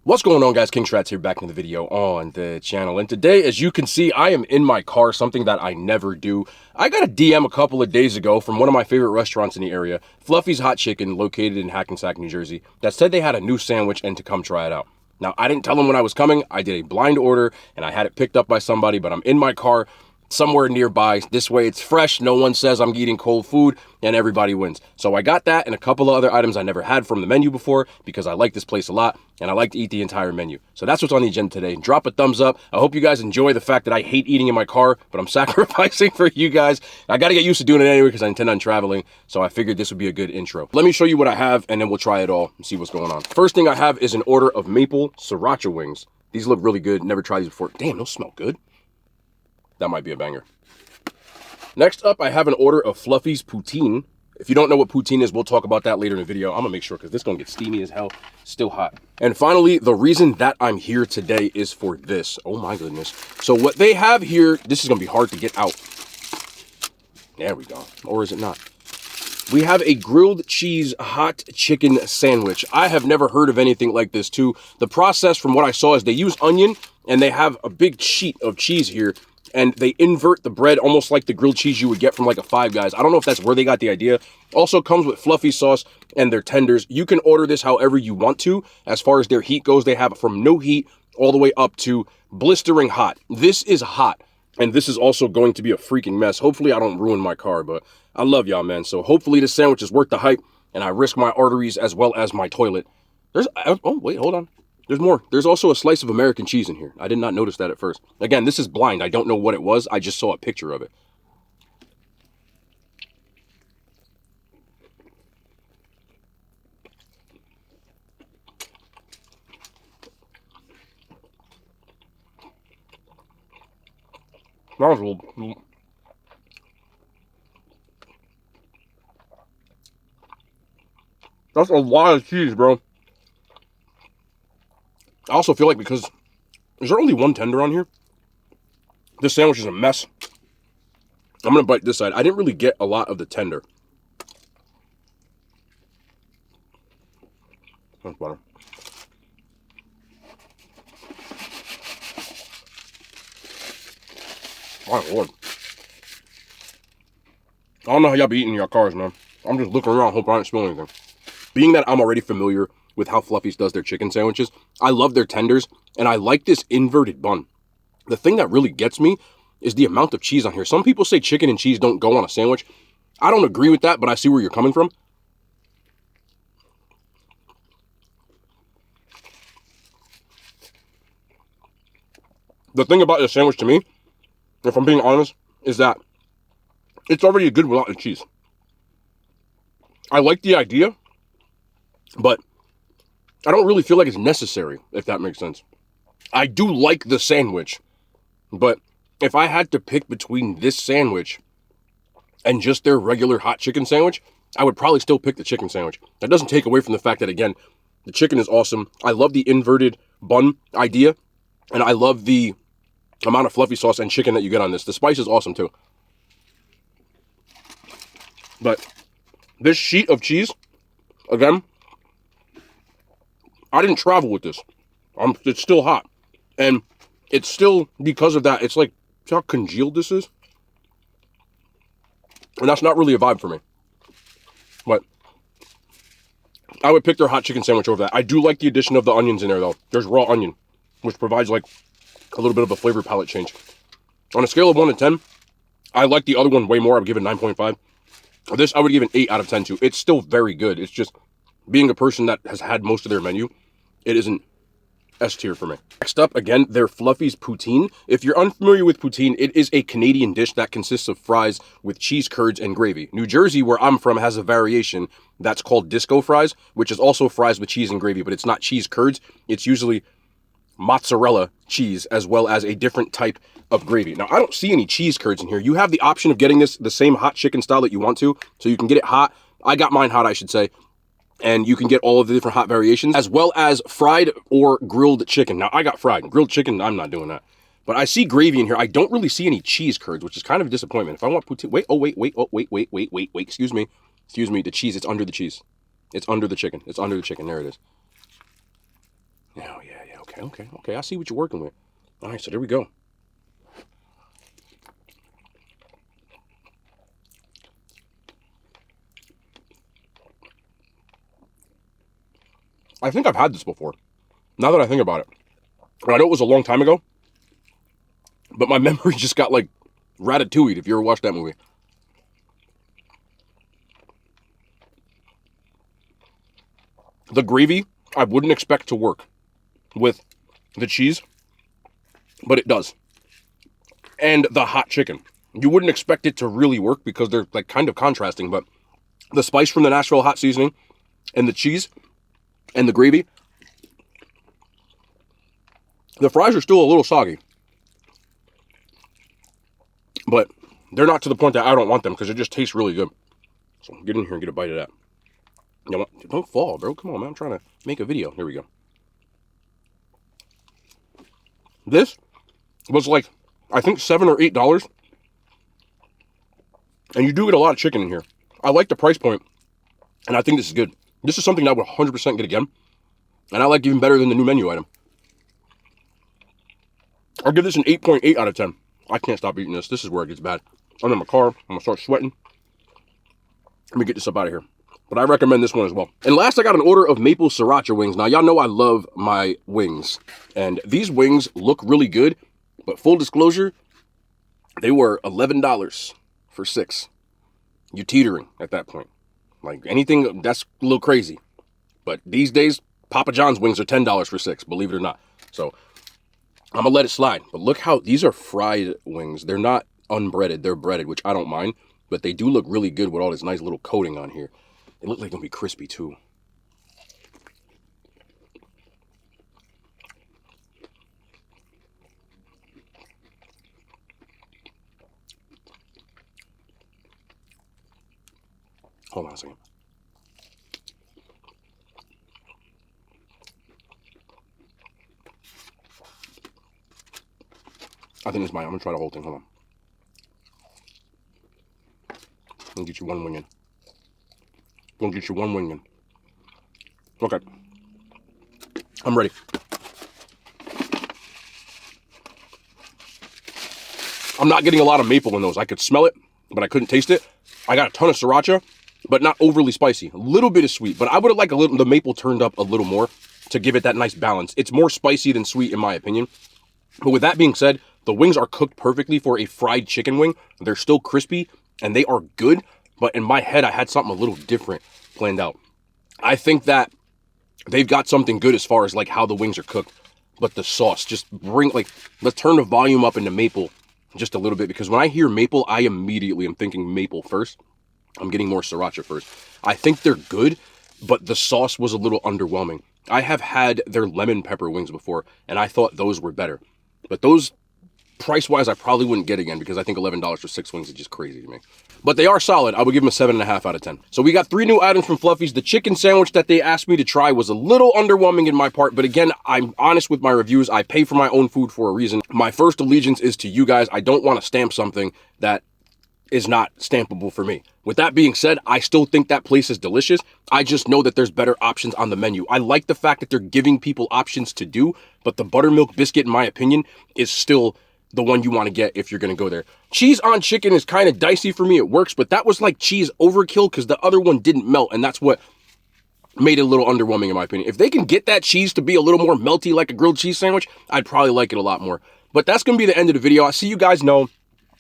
What's going on, guys? King Shrats here, back in the video on the channel. And today, as you can see, I am in my car, something that I never do. I got a DM a couple of days ago from one of my favorite restaurants in the area, Fluffies Hot Chicken, located in Hackensack, New Jersey, that said they had a new sandwich and to come try it out. Now, I didn't tell them when I was coming. I did a blind order, and I had it picked up by somebody, but I'm in my car somewhere nearby. This way it's fresh, no one says I'm eating cold food, and everybody wins. So I got that and a couple of other items I never had from the menu before because I like this place a lot and I like to eat the entire menu. So that's what's on the agenda today. Drop a thumbs up. I hope you guys enjoy the fact that I hate eating in my car, but I'm sacrificing for you guys. I got to get used to doing it anyway because I intend on traveling, so I figured this would be a good intro. Let me show you what I have and then we'll try it all and see what's going on. First thing I have is an order of maple sriracha wings. These look really good. Never tried these before. Damn, those smell good. That might be a banger. Next up, I have an order of Fluffies poutine. If you don't know what poutine is, we'll talk about that later in the video. I'm gonna make sure because this is gonna get steamy as hell, still hot. And finally, the reason that I'm here today is for this. Oh my goodness. So what they have here, this is gonna be hard to get out. There we go. Or is it not? We have a grilled cheese hot chicken sandwich. I have never heard of anything like this too. The process from what I saw is they use onion and they have a big sheet of cheese here, and they invert the bread almost like the grilled cheese you would get from like a Five Guys. I don't know if that's where they got the idea. Also comes with fluffy sauce and their tenders. You can order this however you want to. As far as their heat goes, they have from no heat all the way up to blistering hot. This is hot, and this is also going to be a freaking mess. Hopefully I don't ruin my car, but I love y'all, man. So hopefully this sandwich is worth the hype, and I risk my arteries as well as my toilet. Oh, wait, hold on. There's more. There's also a slice of American cheese in here. I did not notice that at first. Again, this is blind. I don't know what it was. I just saw a picture of it. That was a little... That's a lot of cheese, bro. I also feel like because is there only one tender on here? This sandwich is a mess. I'm going to bite this side. I didn't really get a lot of the tender. That's better. My Lord. I don't know how y'all be eating in your cars, man. I'm just looking around, hoping I don't smell anything. Being that I'm already familiar with how Fluffies does their chicken sandwiches, I love their tenders, and I like this inverted bun. The thing that really gets me is the amount of cheese on here. Some people say chicken and cheese don't go on a sandwich. I don't agree with that, but I see where you're coming from. The thing about this sandwich to me, if I'm being honest, is that it's already good without the cheese. I like the idea, but I don't really feel like it's necessary, if that makes sense. I do like the sandwich, but if I had to pick between this sandwich and just their regular hot chicken sandwich, I would probably still pick the chicken sandwich. That doesn't take away from the fact that, again, the chicken is awesome. I love the inverted bun idea, and I love the amount of fluffy sauce and chicken that you get on this. The spice is awesome too. But this sheet of cheese, again, I didn't travel with this. It's still hot. And it's still, because of that, it's like, see how congealed this is? And that's not really a vibe for me. But I would pick their hot chicken sandwich over that. I do like the addition of the onions in there, though. There's raw onion, which provides like a little bit of a flavor palette change. On a scale of 1 to 10, I like the other one way more. I would give it 9.5. This, I would give an 8 out of 10 to. It's still very good. It's just, being a person that has had most of their menu, it isn't S tier for me. Next up, again, their Fluffies poutine. If you're unfamiliar with poutine, it is a Canadian dish that consists of fries with cheese curds and gravy. New Jersey, where I'm from, has a variation that's called disco fries, which is also fries with cheese and gravy, but it's not cheese curds. It's usually mozzarella cheese as well as a different type of gravy. Now, I don't see any cheese curds in here. You have the option of getting this the same hot chicken style that you want to, so you can get it hot. I got mine hot, I should say. And you can get all of the different hot variations, as well as fried or grilled chicken. Now, I got fried. Grilled chicken, I'm not doing that. But I see gravy in here. I don't really see any cheese curds, which is kind of a disappointment. If I want poutine... Wait. Excuse me. The cheese, it's under the cheese. It's under the chicken. It's under the chicken. There it is. Oh, yeah. Okay. I see what you're working with. All right, so there we go. I think I've had this before. Now that I think about it. I know it was a long time ago, but my memory just got like Ratatouille, if you ever watched that movie. The gravy, I wouldn't expect to work with the cheese, but it does. And the hot chicken. You wouldn't expect it to really work because they're like kind of contrasting, but the spice from the Nashville hot seasoning and the cheese and the gravy, the fries are still a little soggy, but they're not to the point that I don't want them because it just tastes really good. So get in here and get a bite of that. You know, don't fall, bro. Come on, man. I'm trying to make a video. Here we go. This was like, I think $7 or $8. And you do get a lot of chicken in here. I like the price point, and I think this is good. This is something that I would 100% get again. And I like even better than the new menu item. I'll give this an 8.8 out of 10. I can't stop eating this. This is where it gets bad. I'm in my car. I'm going to start sweating. Let me get this up out of here. But I recommend this one as well. And last, I got an order of maple sriracha wings. Now, y'all know I love my wings. And these wings look really good. But full disclosure, they were $11 for 6. You're teetering at that point. Like, anything, that's a little crazy. But these days, Papa John's wings are $10 for 6, believe it or not. So, I'm going to let it slide. But look how, these are fried wings. They're not unbreaded. They're breaded, which I don't mind. But they do look really good with all this nice little coating on here. They look like they're going to be crispy, too. Hold on a second. I think it's mine. I'm going to try the whole thing. Hold on. I'm going to get you one wing in. Gonna get you one wing in. Okay. I'm ready. I'm not getting a lot of maple in those. I could smell it, but I couldn't taste it. I got a ton of sriracha, but not overly spicy. A little bit of sweet, but I would have liked the maple turned up a little more to give it that nice balance. It's more spicy than sweet in my opinion. But with that being said, the wings are cooked perfectly for a fried chicken wing. They're still crispy and they are good. But in my head, I had something a little different planned out. I think that they've got something good as far as like how the wings are cooked. But the sauce, just let's turn the volume up into maple just a little bit. Because when I hear maple, I immediately am thinking maple first. I'm getting more sriracha first. I think they're good, but the sauce was a little underwhelming. I have had their lemon pepper wings before, and I thought those were better. But those, price-wise, I probably wouldn't get again because I think $11 for 6 wings is just crazy to me. But they are solid. I would give them a 7.5 out of 10. So we got 3 new items from Fluffies. The chicken sandwich that they asked me to try was a little underwhelming in my part. But again, I'm honest with my reviews. I pay for my own food for a reason. My first allegiance is to you guys. I don't want to stamp something that is not stampable for me. With that being said, I still think that place is delicious. I just know that there's better options on the menu. I like the fact that they're giving people options to do, but the buttermilk biscuit, in my opinion, is still the one you want to get if you're going to go there. Cheese on chicken is kind of dicey for me. It works, but that was like cheese overkill because the other one didn't melt, and that's what made it a little underwhelming in my opinion. If they can get that cheese to be a little more melty like a grilled cheese sandwich, I'd probably like it a lot more. But that's going to be the end of the video. I see you guys know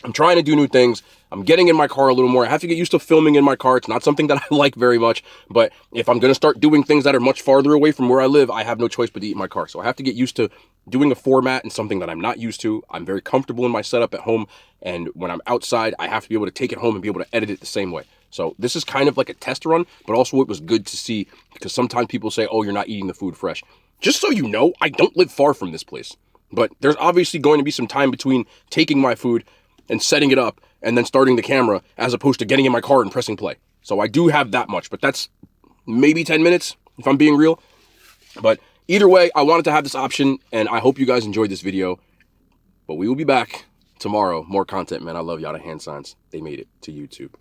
I'm trying to do new things. I'm getting in my car a little more. I have to get used to filming in my car. It's not something that I like very much, but if I'm going to start doing things that are much farther away from where I live, I have no choice but to eat in my car. So I have to get used to doing a format and something that I'm not used to. I'm very comfortable in my setup at home, and when I'm outside, I have to be able to take it home and be able to edit it the same way. So this is kind of like a test run, but also it was good to see because sometimes people say, oh, you're not eating the food fresh. Just so you know, I don't live far from this place, but there's obviously going to be some time between taking my food and setting it up and then starting the camera as opposed to getting in my car and pressing play. So I do have that much, but that's maybe 10 minutes if I'm being real. But either way, I wanted to have this option, and I hope you guys enjoyed this video. But we will be back tomorrow. More content, man. I love y'all. The hand signs, they made it to YouTube.